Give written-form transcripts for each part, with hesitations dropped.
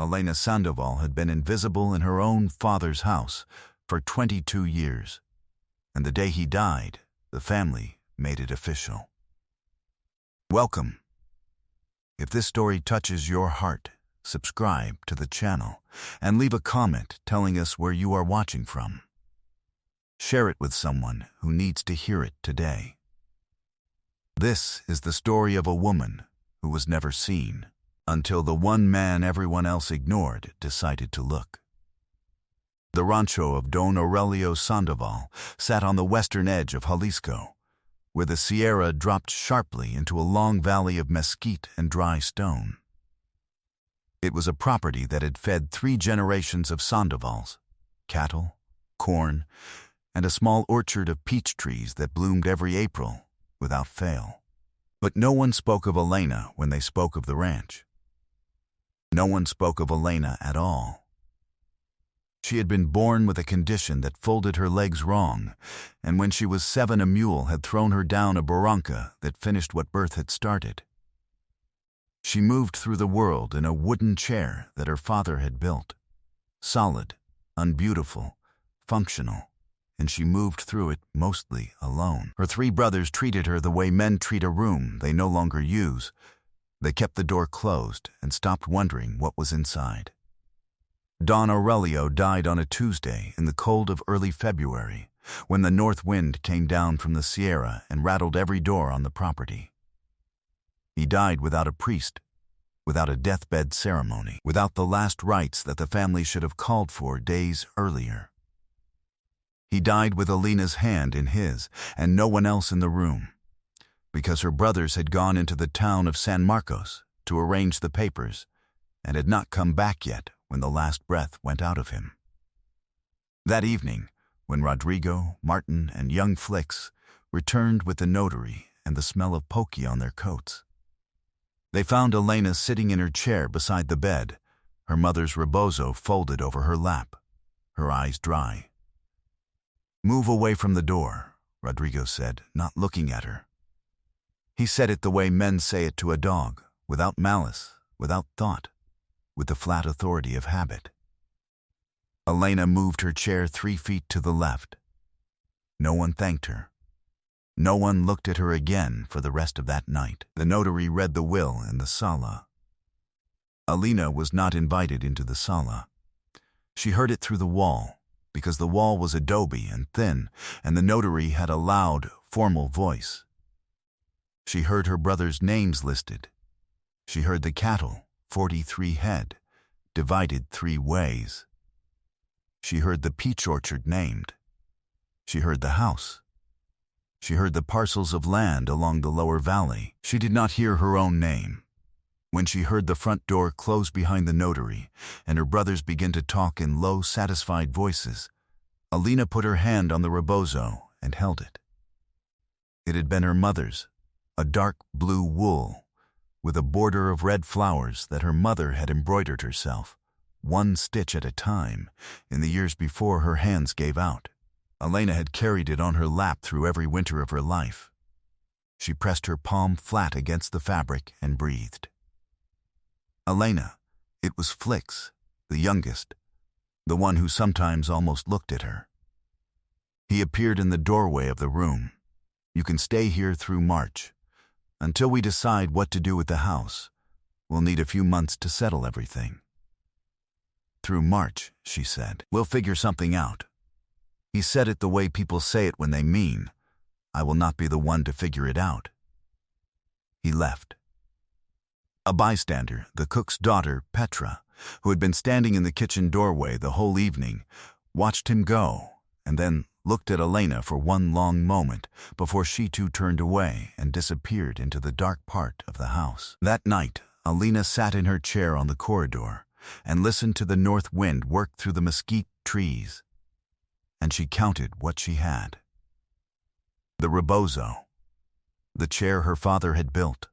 Elena Sandoval had been invisible in her own father's house for 22 years, and the day he died, the family made it official. Welcome. If this story touches your heart, subscribe to the channel and leave a comment telling us where you are watching from. Share it with someone who needs to hear it today. This is the story of a woman who was never seen until the one man everyone else ignored decided to look. The rancho of Don Aurelio Sandoval sat on the western edge of Jalisco, where the Sierra dropped sharply into a long valley of mesquite and dry stone. It was a property that had fed 3 generations of Sandovals: cattle, corn, and a small orchard of peach trees that bloomed every April without fail. But no one spoke of Elena when they spoke of the ranch. No one spoke of Elena at all. She had been born with a condition that folded her legs wrong, and when she was 7 a mule had thrown her down a barranca that finished what birth had started. She moved through the world in a wooden chair that her father had built, solid, unbeautiful, functional, and she moved through it mostly alone. Her 3 brothers treated her the way men treat a room they no longer use. They kept the door closed and stopped wondering what was inside. Don Aurelio died on a Tuesday in the cold of early February, when the north wind came down from the Sierra and rattled every door on the property. He died without a priest, without a deathbed ceremony, without the last rites that the family should have called for days earlier. He died with Elena's hand in his and no one else in the room, because her brothers had gone into the town of San Marcos to arrange the papers and had not come back yet when the last breath went out of him. That evening, when Rodrigo, Martin, and young Flix returned with the notary and the smell of pokey on their coats, they found Elena sitting in her chair beside the bed, her mother's rebozo folded over her lap, her eyes dry. "Move away from the door," Rodrigo said, not looking at her. He said it the way men say it to a dog, without malice, without thought, with the flat authority of habit. Elena moved her chair 3 feet to the left. No one thanked her. No one looked at her again for the rest of that night. The notary read the will in the sala. Elena was not invited into the sala. She heard it through the wall, because the wall was adobe and thin, and the notary had a loud, formal voice. She heard her brothers' names listed. She heard the cattle, 43 head, divided 3 ways. She heard the peach orchard named. She heard the house. She heard the parcels of land along the lower valley. She did not hear her own name. When she heard the front door close behind the notary and her brothers begin to talk in low, satisfied voices, Elena put her hand on the rebozo and held it. It had been her mother's, a dark blue wool with a border of red flowers that her mother had embroidered herself, 1 stitch at a time, in the years before her hands gave out. Elena had carried it on her lap through every winter of her life. She pressed her palm flat against the fabric and breathed. Elena, it was Flix, the youngest, the one who sometimes almost looked at her. He appeared in the doorway of the room. "You can stay here through March. Until we decide what to do with the house, we'll need a few months to settle everything." "Through March," she said. "We'll figure something out." He said it the way people say it when they mean, "I will not be the one to figure it out." He left. A bystander, the cook's daughter, Petra, who had been standing in the kitchen doorway the whole evening, watched him go and then looked at Elena for one long moment before she too turned away and disappeared into the dark part of the house. That night, Elena sat in her chair on the corridor and listened to the north wind work through the mesquite trees, and she counted what she had. The rebozo, the chair her father had built,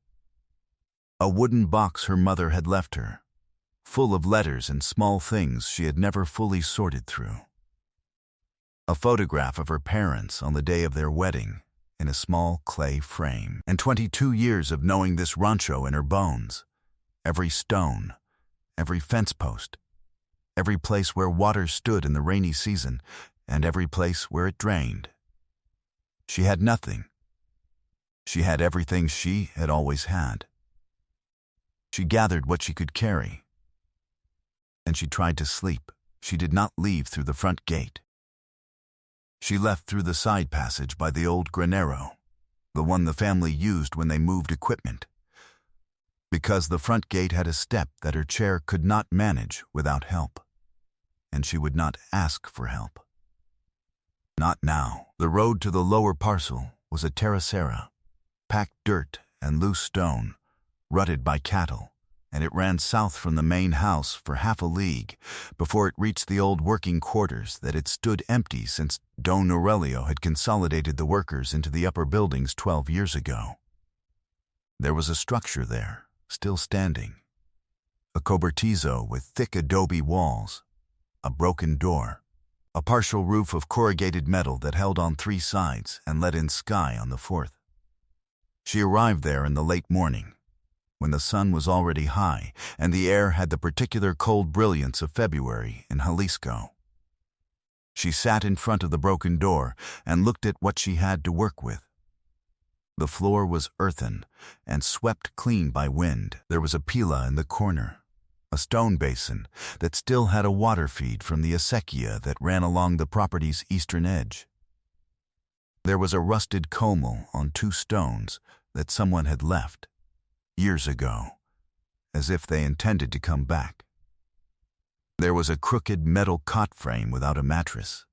a wooden box her mother had left her, full of letters and small things she had never fully sorted through. A photograph of her parents on the day of their wedding in a small clay frame, and 22 years of knowing this rancho in her bones, every stone, every fence post, every place where water stood in the rainy season, and every place where it drained. She had nothing. She had everything she had always had. She gathered what she could carry, and she tried to sleep. She did not leave through the front gate. She left through the side passage by the old granero, the one the family used when they moved equipment, because the front gate had a step that her chair could not manage without help, and she would not ask for help. Not now. The road to the lower parcel was a terracera, packed dirt and loose stone, rutted by cattle, and it ran south from the main house for half a league before it reached the old working quarters that had stood empty since Don Aurelio had consolidated the workers into the upper buildings 12 years ago. There was a structure there, still standing, a cobertizo with thick adobe walls, a broken door, a partial roof of corrugated metal that held on 3 sides and let in sky on the 4th. She arrived there in the late morning, when the sun was already high and the air had the particular cold brilliance of February in Jalisco. She sat in front of the broken door and looked at what she had to work with. The floor was earthen and swept clean by wind. There was a pila in the corner, a stone basin that still had a water feed from the acequia that ran along the property's eastern edge. There was a rusted comel on 2 stones that someone had left years ago, as if they intended to come back. There was a crooked metal cot frame without a mattress.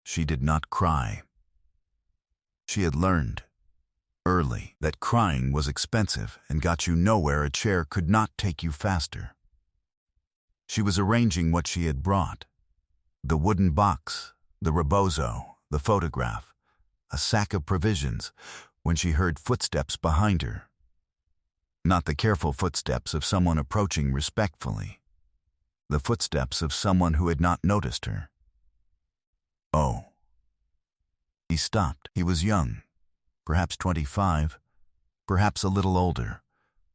She did not cry. She had learned early that crying was expensive and got you nowhere. A chair could not take you faster. She was arranging what she had brought: the wooden box, the rebozo, the photograph, a sack of provisions, when she heard footsteps behind her. Not the careful footsteps of someone approaching respectfully, the footsteps of someone who had not noticed her. Oh. He stopped. He was young, perhaps 25, perhaps a little older,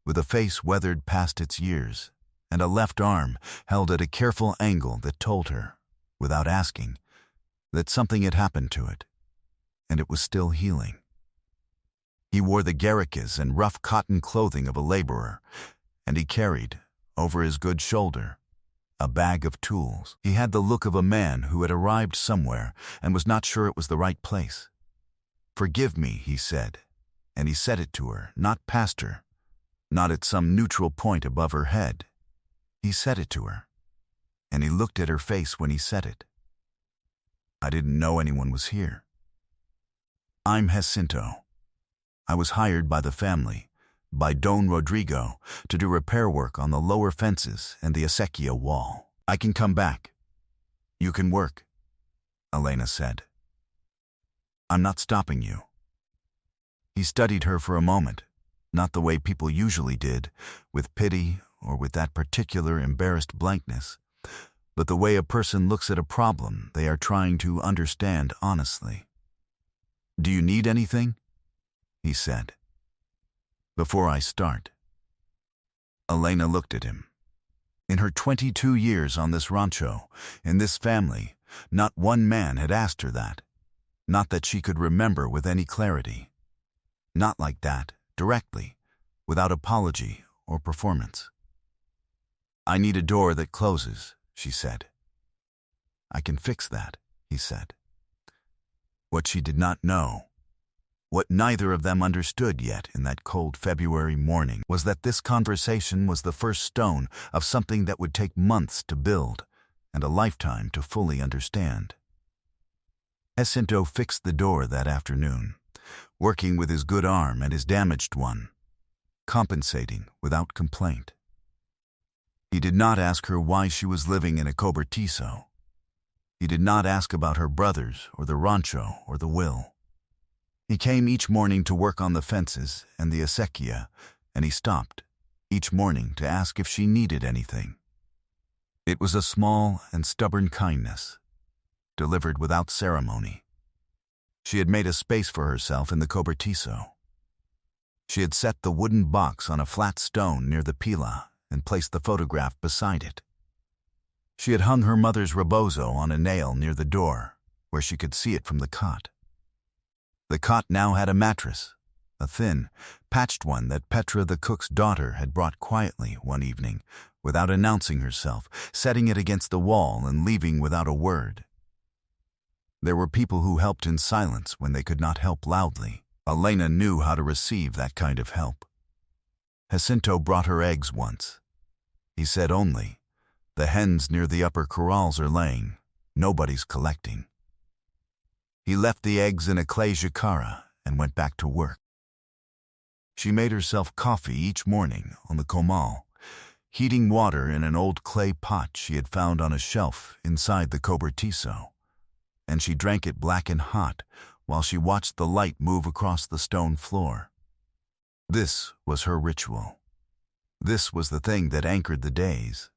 with a face weathered past its years, and a left arm held at a careful angle that told her, without asking, that something had happened to it, and it was still healing. He wore the garrikas and rough cotton clothing of a laborer, and he carried, over his good shoulder, a bag of tools. He had the look of a man who had arrived somewhere and was not sure it was the right place. "Forgive me," he said, and he said it to her, not past her, not at some neutral point above her head. He said it to her, and he looked at her face when he said it. "I didn't know anyone was here. I'm Jacinto. I was hired by the family, by Don Rodrigo, to do repair work on the lower fences and the acequia wall. I can come back. You can work," Elena said. "I'm not stopping you." He studied her for a moment, not the way people usually did, with pity or with that particular embarrassed blankness, but the way a person looks at a problem they are trying to understand honestly. "Do you need anything?" he said. "Before I start." Elena looked at him. In her 22 years on this rancho, in this family, not one man had asked her that. Not that she could remember with any clarity. Not like that, directly, without apology or performance. "I need a door that closes," she said. "I can fix that," he said. What she did not know, what neither of them understood yet in that cold February morning, was that this conversation was the first stone of something that would take months to build and a lifetime to fully understand. Jacinto fixed the door that afternoon, working with his good arm and his damaged one, compensating without complaint. He did not ask her why she was living in a cobertizo. He did not ask about her brothers or the rancho or the will. He came each morning to work on the fences and the acequia, and he stopped each morning to ask if she needed anything. It was a small and stubborn kindness, delivered without ceremony. She had made a space for herself in the cobertizo. She had set the wooden box on a flat stone near the pila and placed the photograph beside it. She had hung her mother's rebozo on a nail near the door, where she could see it from the cot. The cot now had a mattress, a thin, patched one that Petra, the cook's daughter, had brought quietly one evening, without announcing herself, setting it against the wall and leaving without a word. There were people who helped in silence when they could not help loudly. Elena knew how to receive that kind of help. Jacinto brought her eggs once. He said only, "The hens near the upper corrals are laying. Nobody's collecting." He left the eggs in a clay jaccara and went back to work. She made herself coffee each morning on the comal, heating water in an old clay pot she had found on a shelf inside the cobertizo, and she drank it black and hot while she watched the light move across the stone floor. This was her ritual. This was the thing that anchored the days.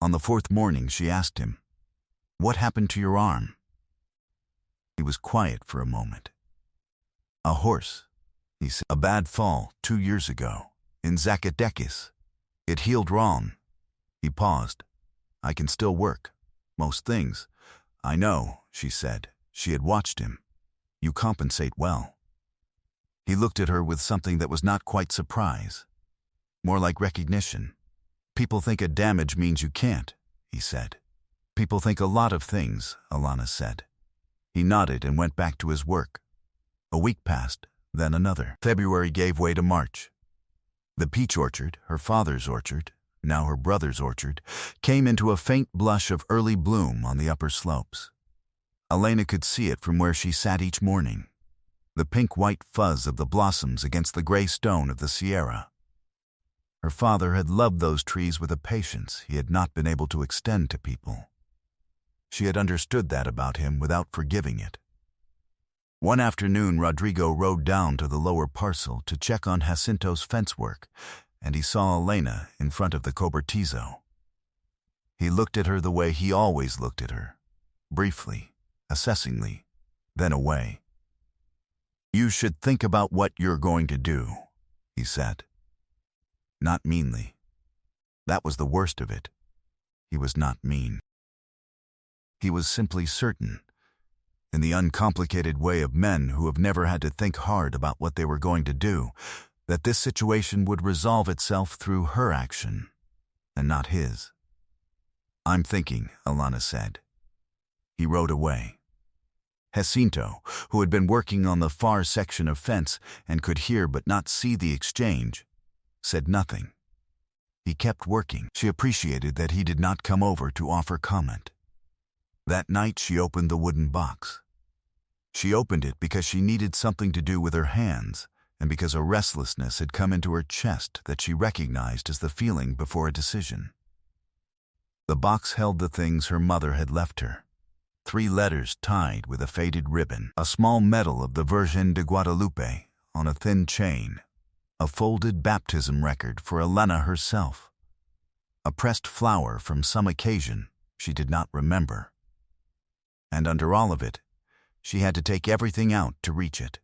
On the fourth morning, she asked him, "What happened to your arm?" He was quiet for a moment. "A horse," he said. "A bad fall 2 years ago, in Zacatecas. It healed wrong." He paused. "I can still work. Most things." "I know," she said. She had watched him. "You compensate well." He looked at her with something that was not quite surprise, more like recognition. "People think a damage means you can't," he said. "People think a lot of things," Alana said. He nodded and went back to his work. A week passed, then another. February gave way to March. The peach orchard, her father's orchard, now her brother's orchard, came into a faint blush of early bloom on the upper slopes. Elena could see it from where she sat each morning, the pink-white fuzz of the blossoms against the gray stone of the Sierra. Her father had loved those trees with a patience he had not been able to extend to people. She had understood that about him without forgiving it. One afternoon, Rodrigo rode down to the lower parcel to check on Jacinto's fence work, and he saw Elena in front of the cobertizo. He looked at her the way he always looked at her, briefly, assessingly, then away. "You should think about what you're going to do," he said. Not meanly. That was the worst of it. He was not mean. He was simply certain, in the uncomplicated way of men who have never had to think hard about what they were going to do, that this situation would resolve itself through her action, and not his. "I'm thinking," Alana said. He rode away. Jacinto, who had been working on the far section of fence and could hear but not see the exchange, said nothing. He kept working. She appreciated that he did not come over to offer comment. That night she opened the wooden box. She opened it because she needed something to do with her hands, and because a restlessness had come into her chest that she recognized as the feeling before a decision. The box held the things her mother had left her. 3 letters tied with a faded ribbon, a small medal of the Virgin de Guadalupe on a thin chain, a folded baptism record for Elena herself, a pressed flower from some occasion she did not remember. And under all of it, she had to take everything out to reach it.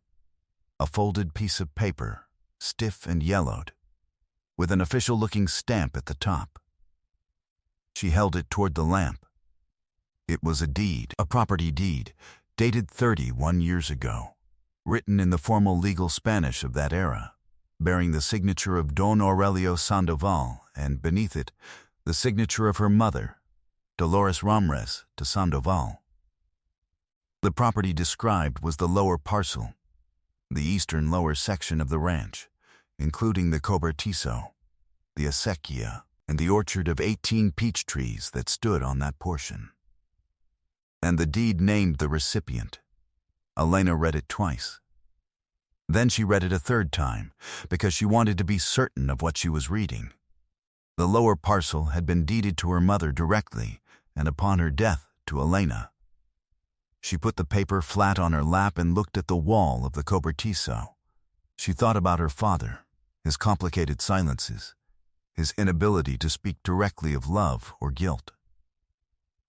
A folded piece of paper, stiff and yellowed, with an official-looking stamp at the top. She held it toward the lamp. It was a deed, a property deed, dated 31 years ago, written in the formal legal Spanish of that era, bearing the signature of Don Aurelio Sandoval, and beneath it, the signature of her mother, Dolores Ramres de Sandoval. The property described was the lower parcel, the eastern lower section of the ranch, including the cobertizo, the acequia, and the orchard of 18 peach trees that stood on that portion. And the deed named the recipient. Elena read it twice. Then she read it a third time, because she wanted to be certain of what she was reading. The lower parcel had been deeded to her mother directly, and upon her death to Elena. She put the paper flat on her lap and looked at the wall of the cobertizo. She thought about her father, his complicated silences, his inability to speak directly of love or guilt,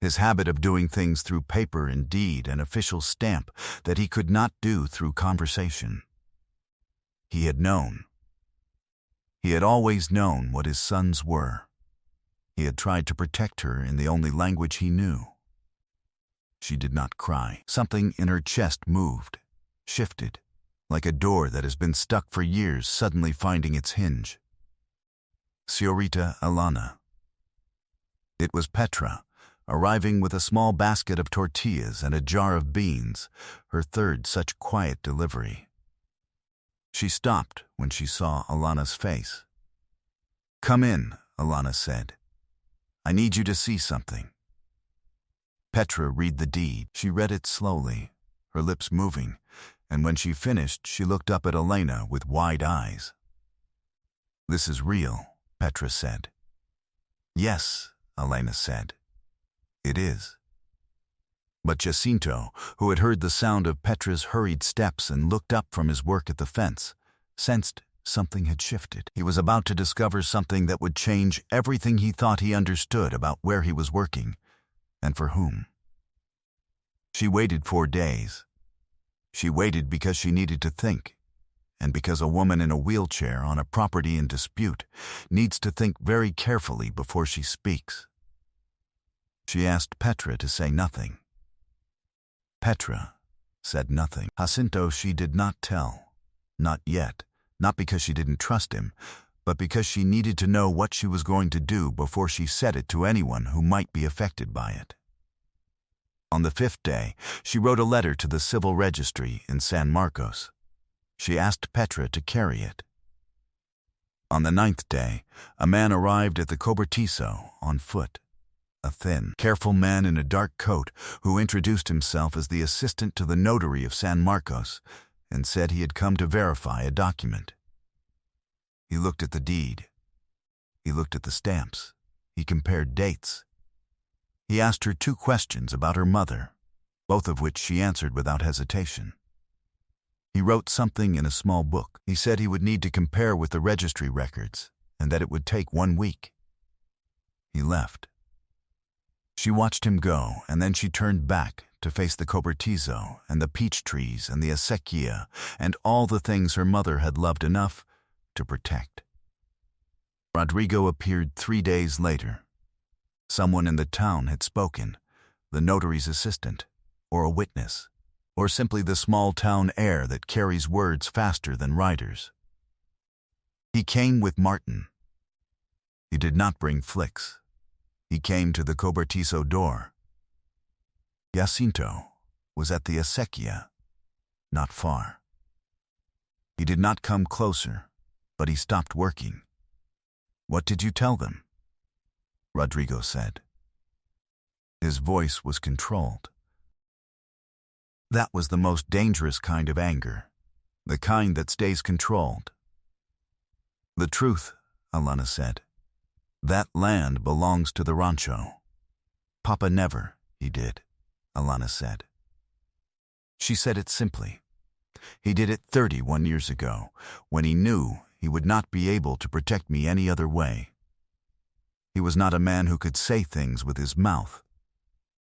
his habit of doing things through paper and deed and official stamp that he could not do through conversation. He had known. He had always known what his sons were. He had tried to protect her in the only language he knew. She did not cry. Something in her chest moved, shifted, like a door that has been stuck for years suddenly finding its hinge. Señorita Alana. It was Petra, arriving with a small basket of tortillas and a jar of beans, her third such quiet delivery. She stopped when she saw Alana's face. "Come in," Alana said. "I need you to see something." Petra read the deed. She read it slowly, her lips moving, and when she finished, she looked up at Elena with wide eyes. "This is real," Petra said. "Yes," Elena said. "It is." But Jacinto, who had heard the sound of Petra's hurried steps and looked up from his work at the fence, sensed something had shifted. He was about to discover something that would change everything he thought he understood about where he was working and for whom. She waited 4 days. She waited because she needed to think, and because a woman in a wheelchair on a property in dispute needs to think very carefully before she speaks. She asked Petra to say nothing. Petra said nothing. Jacinto she did not tell, not yet, not because she didn't trust him, but because she needed to know what she was going to do before she said it to anyone who might be affected by it. On the 5th day, she wrote a letter to the civil registry in San Marcos. She asked Petra to carry it. On the 9th day, a man arrived at the cobertizo on foot. A thin, careful man in a dark coat who introduced himself as the assistant to the notary of San Marcos and said he had come to verify a document. He looked at the deed. He looked at the stamps. He compared dates. He asked her 2 questions about her mother, both of which she answered without hesitation. He wrote something in a small book. He said he would need to compare with the registry records and that it would take 1 week. He left. She watched him go, and then she turned back to face the cobertizo and the peach trees and the acequia and all the things her mother had loved enough to protect. Rodrigo appeared 3 days later. Someone in the town had spoken, the notary's assistant, or a witness, or simply the small town air that carries words faster than writers. He came with Martin. He did not bring Flix. He came to the cobertizo door. Jacinto was at the acequia, not far. He did not come closer, but he stopped working. "What did you tell them?" Rodrigo said. His voice was controlled. That was the most dangerous kind of anger, the kind that stays controlled. "The truth," Alana said. "That land belongs to the rancho." "Papa never," he did, Alana said. She said it simply. "He did it 31 years ago, when he knew he would not be able to protect me any other way. He was not a man who could say things with his mouth.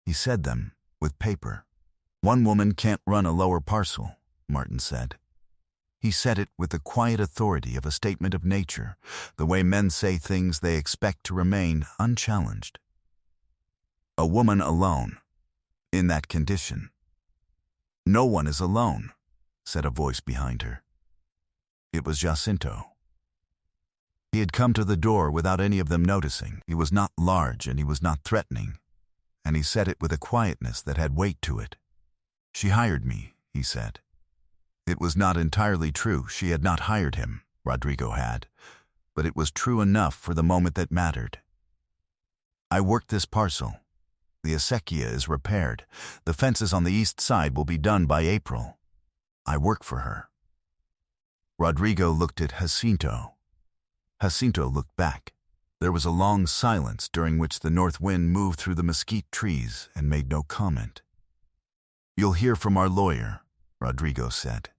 He said them with paper. One woman can't run a lower parcel," Martin said. He said it with the quiet authority of a statement of nature, the way men say things they expect to remain unchallenged. "A woman alone, in that condition." "No one is alone," said a voice behind her. It was Jacinto. He had come to the door without any of them noticing. He was not large and he was not threatening, and he said it with a quietness that had weight to it. "She hired me," he said. It was not entirely true. She had not hired him, Rodrigo had, but it was true enough for the moment that mattered. "I worked this parcel. The acequia is repaired. The fences on the east side will be done by April. I work for her." Rodrigo looked at Jacinto. Jacinto looked back. There was a long silence during which the north wind moved through the mesquite trees and made no comment. "You'll hear from our lawyer," Rodrigo said.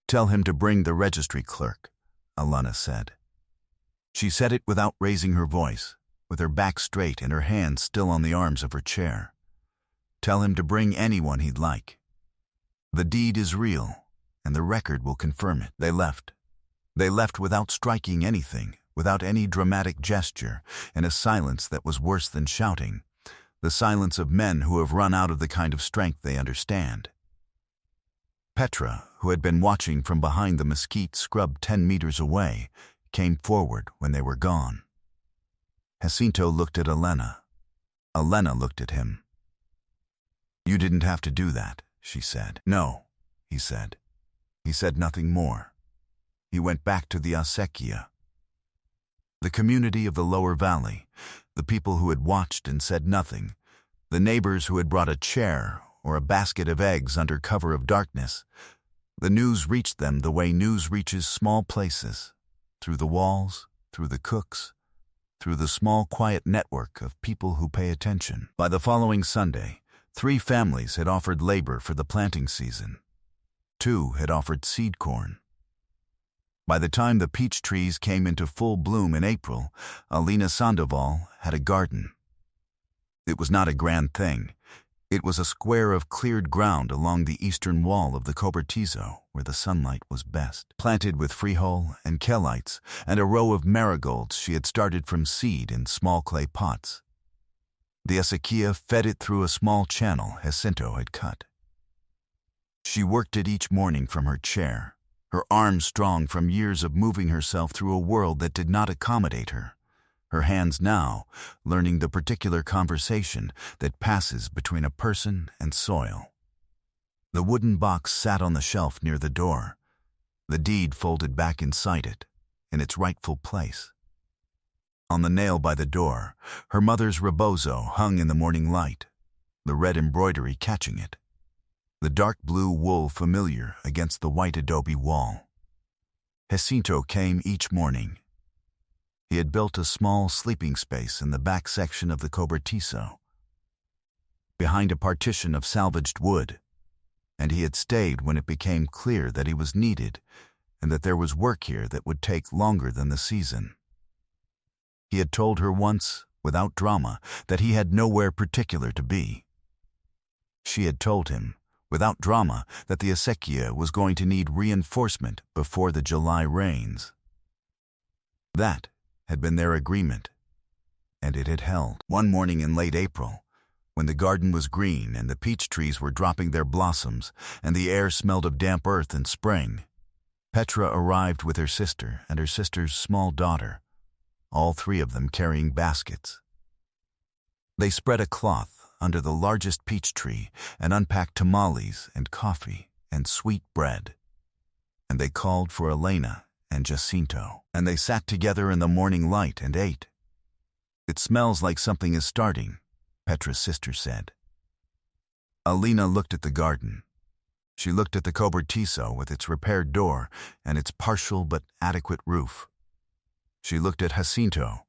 "Tell him to bring the registry clerk," Alana said. She said it without raising her voice, with her back straight and her hands still on the arms of her chair. "Tell him to bring anyone he'd like. The deed is real, and the record will confirm it." They left. They left without striking anything, without any dramatic gesture, in a silence that was worse than shouting, the silence of men who have run out of the kind of strength they understand. Petra, who had been watching from behind the mesquite scrub 10 meters away, came forward when they were gone. Jacinto looked at Elena. Elena looked at him. "You didn't have to do that," she said. "No," he said. He said nothing more. He went back to the acequia. The community of the lower valley, the people who had watched and said nothing, the neighbors who had brought a chair or a basket of eggs under cover of darkness, the news reached them the way news reaches small places, through the walls, through the cooks, through the small quiet network of people who pay attention. By the following Sunday, 3 families had offered labor for the planting season. 2 had offered seed corn. By the time the peach trees came into full bloom in April, Alina Sandoval had a garden. It was not a grand thing. It was a square of cleared ground along the eastern wall of the cobertizo, where the sunlight was best, planted with frijol and kellites and a row of marigolds she had started from seed in small clay pots. The acequia fed it through a small channel Jacinto had cut. She worked it each morning from her chair, her arms strong from years of moving herself through a world that did not accommodate her, her hands now learning the particular conversation that passes between a person and soil. The wooden box sat on the shelf near the door, the deed folded back inside it, in its rightful place. On the nail by the door, her mother's rebozo hung in the morning light, the red embroidery catching it, the dark blue wool familiar against the white adobe wall. Jacinto came each morning. He had built a small sleeping space in the back section of the cobertizo, behind a partition of salvaged wood, and he had stayed when it became clear that he was needed and that there was work here that would take longer than the season. He had told her once, without drama, that he had nowhere particular to be. She had told him, without drama, that the acequia was going to need reinforcement before the July rains. That had been their agreement, and it had held. One morning in late April, when the garden was green and the peach trees were dropping their blossoms and the air smelled of damp earth and spring, Petra arrived with her sister and her sister's small daughter, all 3 of them carrying baskets. They spread a cloth under the largest peach tree and unpacked tamales and coffee and sweet bread, and they called for Elena and Jacinto, and they sat together in the morning light and ate. "It smells like something is starting," Petra's sister said. Alina looked at the garden. She looked at the cobertizo with its repaired door and its partial but adequate roof. She looked at Jacinto,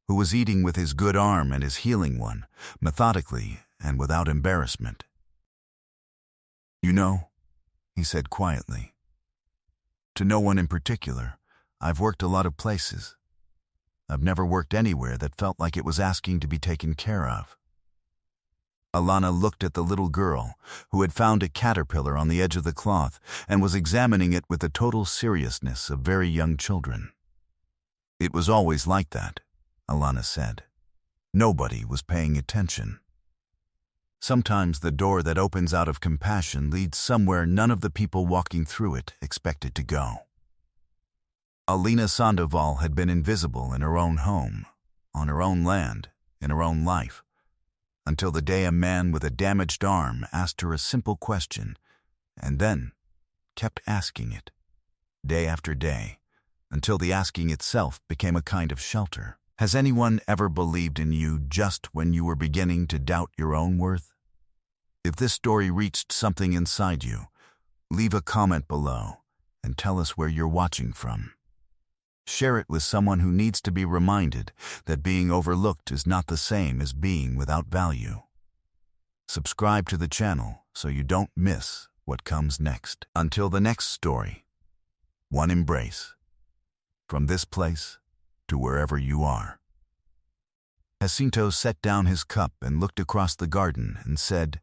who was eating with his good arm and his healing one, methodically and without embarrassment. "You know," he said quietly, "to no one in particular, I've worked a lot of places. I've never worked anywhere that felt like it was asking to be taken care of." Alana looked at the little girl, who had found a caterpillar on the edge of the cloth and was examining it with the total seriousness of very young children. "It was always like that," Alana said. "Nobody was paying attention. Sometimes the door that opens out of compassion leads somewhere none of the people walking through it expected to go." Alina Sandoval had been invisible in her own home, on her own land, in her own life, until the day a man with a damaged arm asked her a simple question, and then kept asking it, day after day, until the asking itself became a kind of shelter. Has anyone ever believed in you just when you were beginning to doubt your own worth? If this story reached something inside you, leave a comment below and tell us where you're watching from. Share it with someone who needs to be reminded that being overlooked is not the same as being without value. Subscribe to the channel so you don't miss what comes next. Until the next story, one embrace. From this place to wherever you are. Jacinto set down his cup and looked across the garden and said,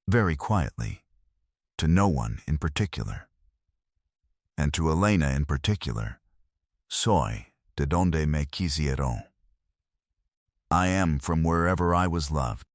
very quietly, to no one in particular, and to Elena in particular, soy de donde me quisieron. I am from wherever I was loved.